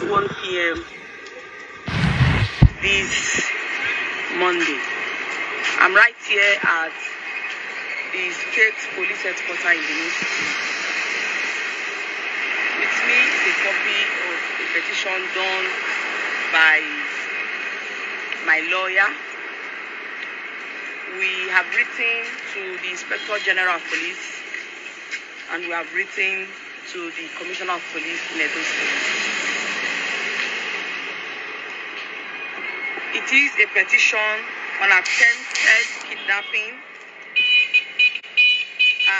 1 p.m. this Monday. I'm right here at the State Police Headquarters in Benin City. With me is a copy of a petition done by my lawyer. We have written to the Inspector General of Police and we have written to the Commissioner of Police in Edo State. It is a petition on attempted kidnapping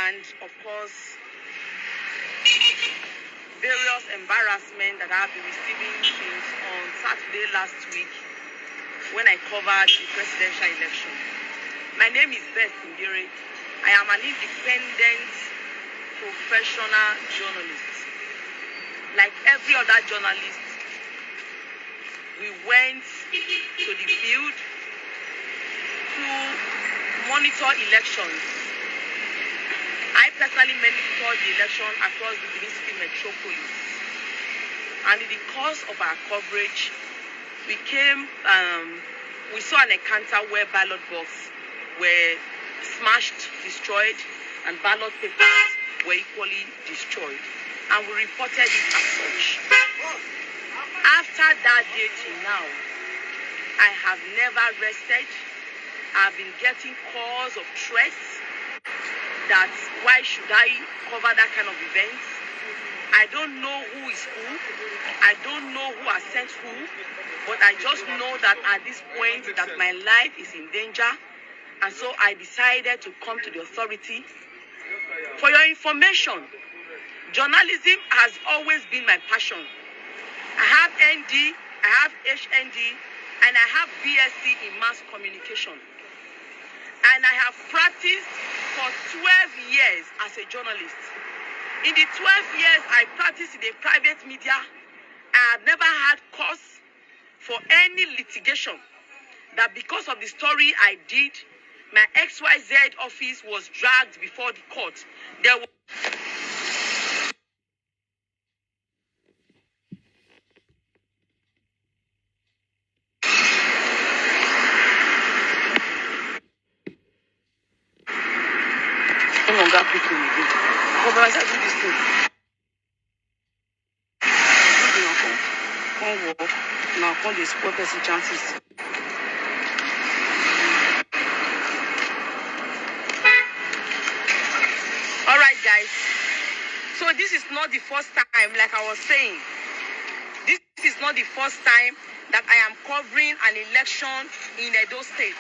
and, of course, various embarrassment that I have been receiving since on Saturday last week when I covered the presidential election. My name is Beth Ndere. I am an independent professional journalist. Like every other journalist, we went to the field to monitor elections. I personally monitored the election across the Benin City metropolis. And in the course of our coverage, we saw an encounter where ballot boxes were smashed, destroyed, and ballot papers were equally destroyed. And we reported it as such. After that day till now, I have never rested. I've been getting calls of threats that why should I cover that kind of events? I don't know who is who. I don't know who has sent who. But I just know that at this point that my life is in danger. And so I decided to come to the authority. For your information, journalism has always been my passion. I have ND, I have HND, and I have BSc in mass communication. And I have practiced for 12 years as a journalist. In the 12 years I practiced in the private media, I have never had cause for any litigation that because of the story I did, my XYZ office was dragged before the court. There was no longer picking again. But I said, do this thing. Come walk. Now come the sport person chances. Alright guys, so this is not the first time, like I was saying, this is not the first time that I am covering an election in Edo State.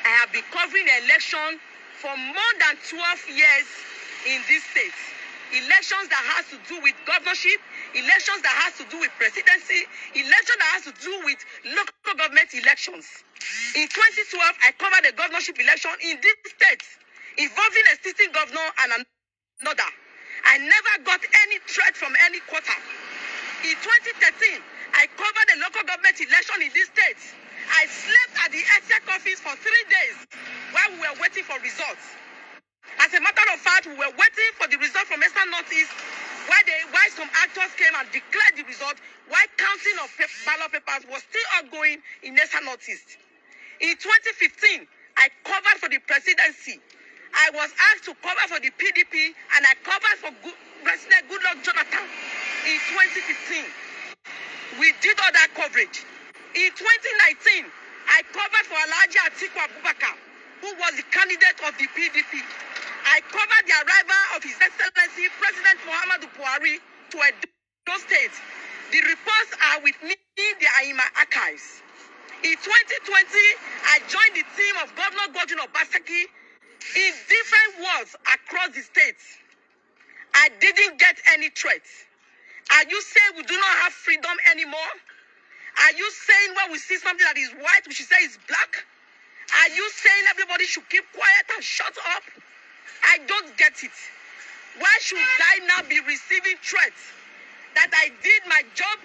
I have been covering an election for more than 12 years in this state. Elections that has to do with governorship, elections that has to do with presidency, elections that has to do with local government elections. In 2012, I covered the governorship election in this state involving a sitting governor and another. I never got any threat from any quarter. In 2013, I covered the local government election in this state. I slept at the exec office for 3 days while we were waiting for results. As a matter of fact, we were waiting for the result from Eastern Northeast while some actors came and declared the result while counting of ballot papers was still ongoing in Eastern Northeast. In 2015, I covered for the presidency. I was asked to cover for the PDP and I covered for President Goodluck Jonathan in 2015. We did all that coverage. In 2019, I covered for Alhaji Atiku Abubakar, who was the candidate of the PDP. I covered the arrival of His Excellency President Muhammadu Buhari to Edo State. The reports are with me, they are in my archives. In 2020, I joined the team of Governor Godwin Obaseki in different wards across the state. I didn't get any threats. Are you saying we do not have freedom anymore? Are you saying when we see something that is white, we should say it's black? Are you saying everybody should keep quiet and shut up? I don't get it. Why should I now be receiving threats that I did my job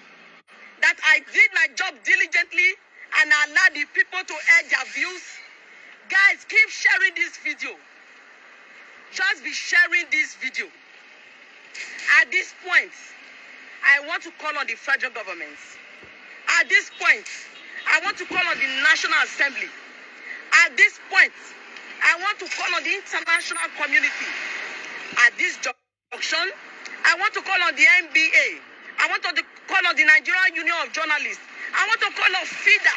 diligently and allow the people to air their views? Guys, keep sharing this video. Just be sharing this video. At this point, I want to call on the federal government. At this point, I want to call on the National Assembly. At this point, I want to call on the international community. At this junction, I want to call on the NBA. I want to call on the Nigerian Union of Journalists. I want to call on FIDA.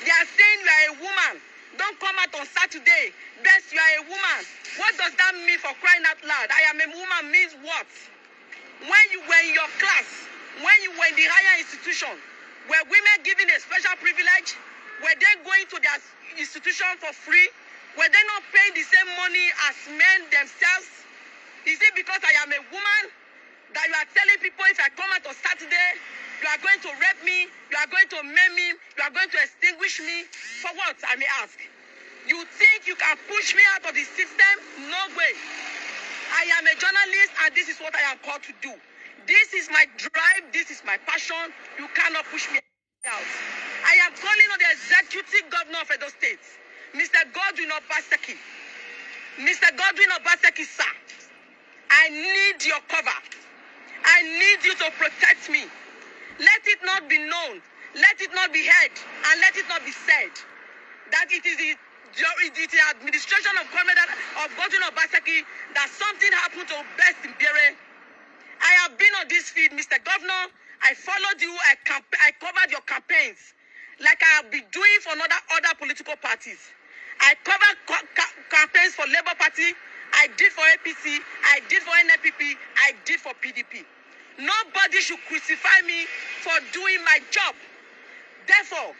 They are saying you are a woman. Don't come out on Saturday. Best, you are a woman. What does that mean, for crying out loud? I am a woman means what? When you were in your class, when you were in the higher institution, were women given a special privilege? Were they going to their institution for free? Were they not paying the same money as men themselves? Is it because I am a woman that you are telling people if I come out on Saturday, you are going to rape me, you are going to maim me, you are going to extinguish me? For what, I may ask? You think you can push me out of the system? No way. I am a journalist and this is what I am called to do. This is my drive, this is my passion. You cannot push me out. I am calling on the executive governor of Edo State, Mr. Godwin Obaseki. Mr. Godwin Obaseki, sir, I need your cover. I need you to protect me. Let it not be known, let it not be heard, and let it not be said that it is the administration of government of Godwin Obaseki that something happened to Best in Bere. I have been on this field, Mr. Governor. I followed you. I covered your campaigns like I have been doing for other political parties. I covered campaigns for Labour Party. I did for APC. I did for NPP. I did for PDP. Nobody should crucify me for doing my job. Therefore,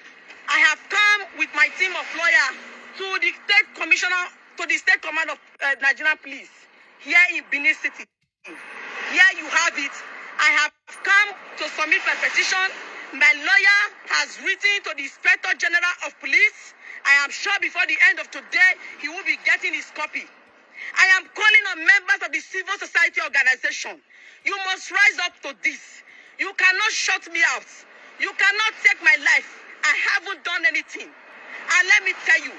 I have come with my team of lawyers to the state commissioner, to the state command of Nigerian police here in Benin City. Here you have it. I have come to submit my petition. My lawyer has written to the Inspector General of Police. I am sure before the end of today, he will be getting his copy. I am calling on members of the civil society organization. You must rise up to this. You cannot shut me out. You cannot take my life. I haven't done anything. And let me tell you,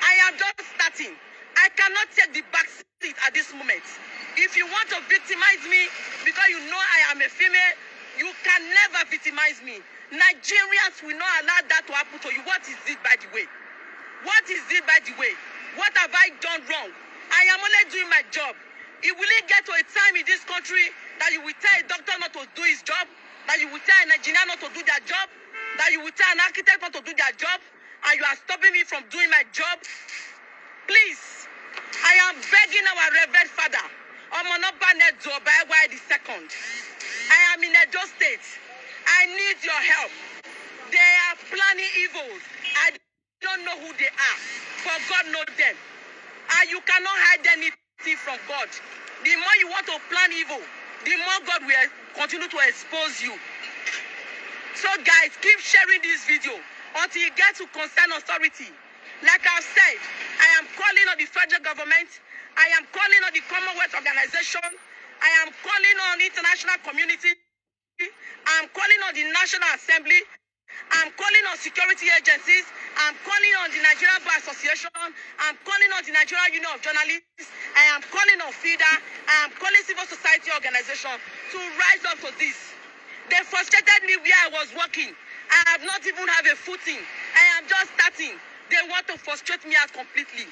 I am just starting. I cannot take the back seat at this moment. If you want to victimize me because you know I am a female, you can never victimize me. Nigerians will not allow that to happen to you. What is it, by the way? What is it, by the way? What have I done wrong? I am only doing my job. It will get to a time in this country that you will tell a doctor not to do his job, that you will tell an engineer not to do their job, that you will tell an architect not to do their job, and you are stopping me from doing my job? Please, I am begging our Reverend Father, II. I am in Edo State. I need your help. They are planning evils. I don't know who they are, but God knows them. And you cannot hide anything from God. The more you want to plan evil, the more God will continue to expose you. So guys, keep sharing this video until you get to concerned authority. Like I've said, I am calling on the federal government. I am calling on the Commonwealth Organization. I am calling on the international community. I am calling on the National Assembly. I am calling on security agencies. I am calling on the Nigerian Bar Association. I am calling on the Nigerian Union of Journalists. I am calling on FIDA. I am calling civil society organization to rise up to this. They frustrated me where I was working. I have not even have a footing. I am just starting. They want to frustrate me out completely.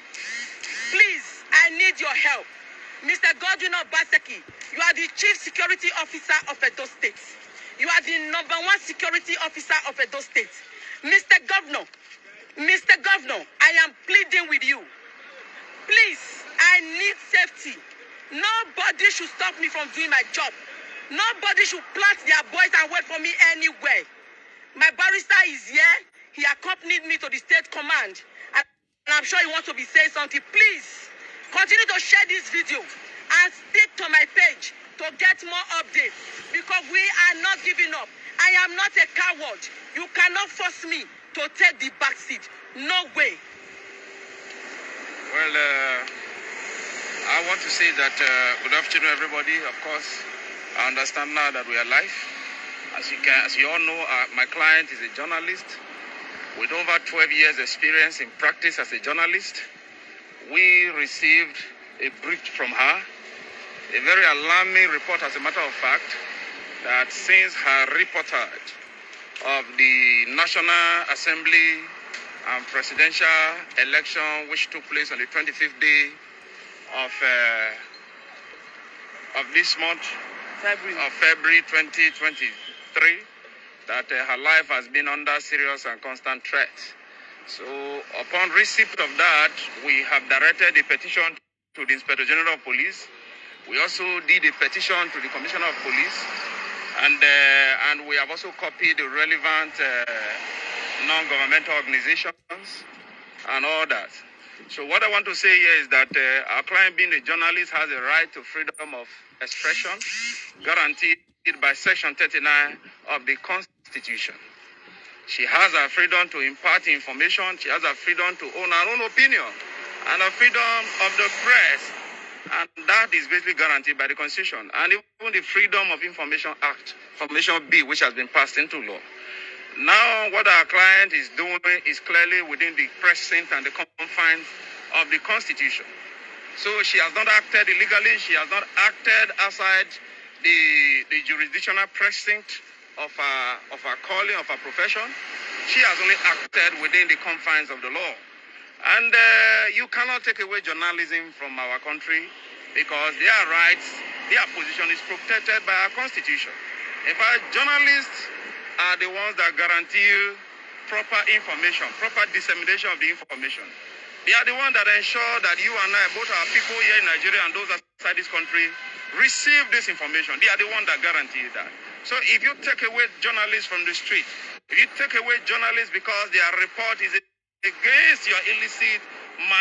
Please, I need your help. Mr. Godwin Obaseki, you are the Chief Security Officer of Edo State. You are the #1 security officer of Edo State. Mr. Governor, I am pleading with you. Please, I need safety. Nobody should stop me from doing my job. Nobody should plant their boys and wait for me anywhere. My barrister is here. He accompanied me to the state command. And I'm sure he wants to be saying something. Please, continue to share this video and stick to my page to get more updates, because we are not giving up. I am not a coward. You cannot force me to take the back seat. No way. Well, I want to say that good afternoon, everybody. Of course, I understand now that we are live. As you all know, my client is a journalist with over 12 years experience in practice as a journalist. We received a brief from her, a very alarming report, as a matter of fact, that since her reportage of the National Assembly and presidential election, which took place on the 25th day of this month, February 2023, that her life has been under serious and constant threat. So upon receipt of that, we have directed a petition to the Inspector General of Police. We also did a petition to the Commissioner of Police, and we have also copied the relevant non-governmental organizations and all that. So what I want to say here is that our client, being a journalist, has a right to freedom of expression guaranteed by Section 39 of the Constitution. She has her freedom to impart information. She has her freedom to own her own opinion and her freedom of the press. And that is basically guaranteed by the Constitution. And even the Freedom of Information Act, Formation B, which has been passed into law. Now, what our client is doing is clearly within the precinct and the confines of the Constitution. So she has not acted illegally. She has not acted outside the jurisdictional precinct of her calling, of her profession. She has only acted within the confines of the law. And you cannot take away journalism from our country because their rights, their position is protected by our Constitution. In fact, journalists are the ones that guarantee proper information, proper dissemination of the information. They are the ones that ensure that you and I, both our people here in Nigeria and those outside this country, receive this information. They are the ones that guarantee that. So if you take away journalists from the street, if you take away journalists because their report is against your illicit,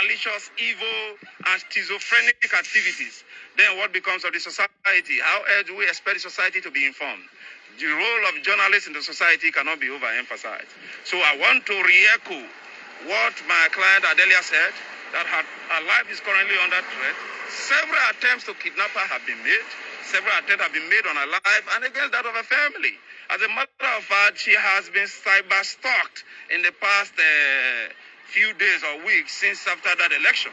malicious, evil, and schizophrenic activities, then what becomes of the society? How else do we expect the society to be informed? The role of journalists in the society cannot be overemphasized. So I want to re-echo what my client Adelia said, that her life is currently under threat. Several attempts to kidnap her have been made. Several attempts have been made on her life and against that of her family. As a matter of fact, she has been cyber-stalked in the past few days or weeks since after that election.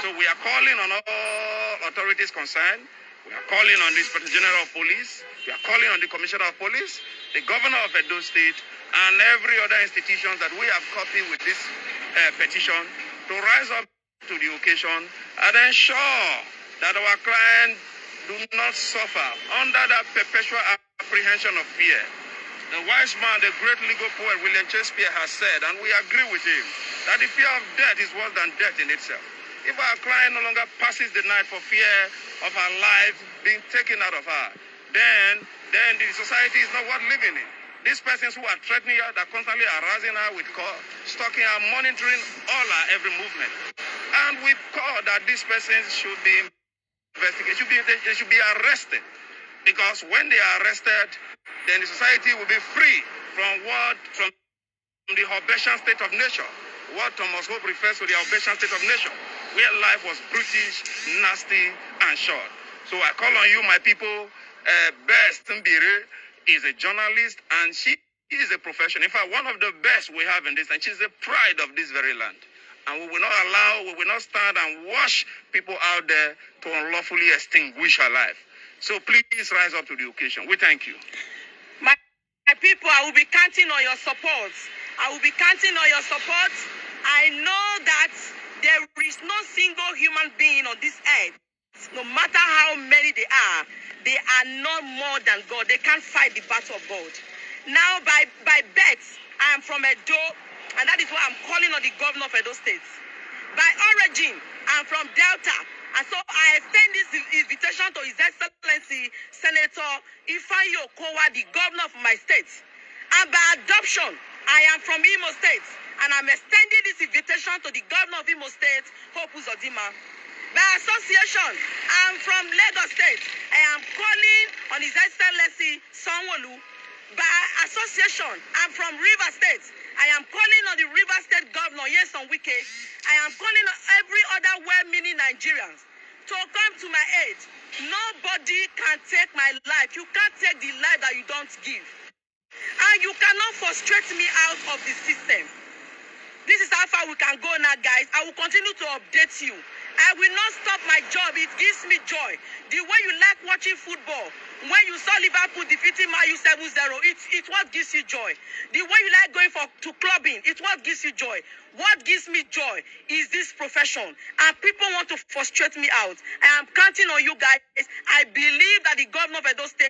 So we are calling on all authorities concerned. We are calling on the Inspector General of Police. We are calling on the Commissioner of Police, the Governor of Edo State, and every other institution that we have copied with this petition to rise up to the occasion and ensure that our clients do not suffer under that perpetual apprehension of fear. The wise man, the great legal poet William Shakespeare has said, and we agree with him, that the fear of death is worse than death in itself. If our client no longer passes the night for fear of her life being taken out of her, then the society is not worth living in. These persons who are threatening her, that constantly harassing her with calls, stalking her, monitoring all her every movement. And we call that these persons should be investigated, they should be arrested. Because when they are arrested, then the society will be free from the Hobbesian state of nature. What Thomas Hope refers to the Hobbesian state of nature, where life was brutish, nasty, and short. So I call on you, my people. Best Mbire is a journalist, and she is a professional. In fact, one of the best we have in this land. She's the pride of this very land. And we will not stand and watch people out there to unlawfully extinguish her life. So please rise up to the occasion. We thank you. My people, I will be counting on your support. I will be counting on your support. I know that there is no single human being on this earth, no matter how many they are not more than God. They can't fight the battle of God. Now, by birth, I am from Edo, and that is why I'm calling on the governor of Edo State. By origin, I'm from Delta, and so I extend this invitation to His Excellency Senator Ifeanyi Okowa, the governor of my state. And by adoption, I am from Imo State, and I'm extending this invitation to the governor of Imo State, Hope Uzodinma. By association, I'm from Lagos State. I am calling on His Excellency Sanwo-Olu. By association, I'm from River State. I am calling on the River State Governor, Nyesom Wike. I am calling on every other well-meaning Nigerians to come to my aid. Nobody can take my life. You can't take the life that you don't give. And you cannot frustrate me out of the system. This is how far we can go now, guys. I will continue to update you. I will not stop my job. It gives me joy. The way you like watching football, when you saw Liverpool defeating Man U 7-0, it's what gives you joy. The way you like going to clubbing, it's what gives you joy. What gives me joy is this profession. And people want to frustrate me out. I am counting on you guys. I believe that the governor of Edo State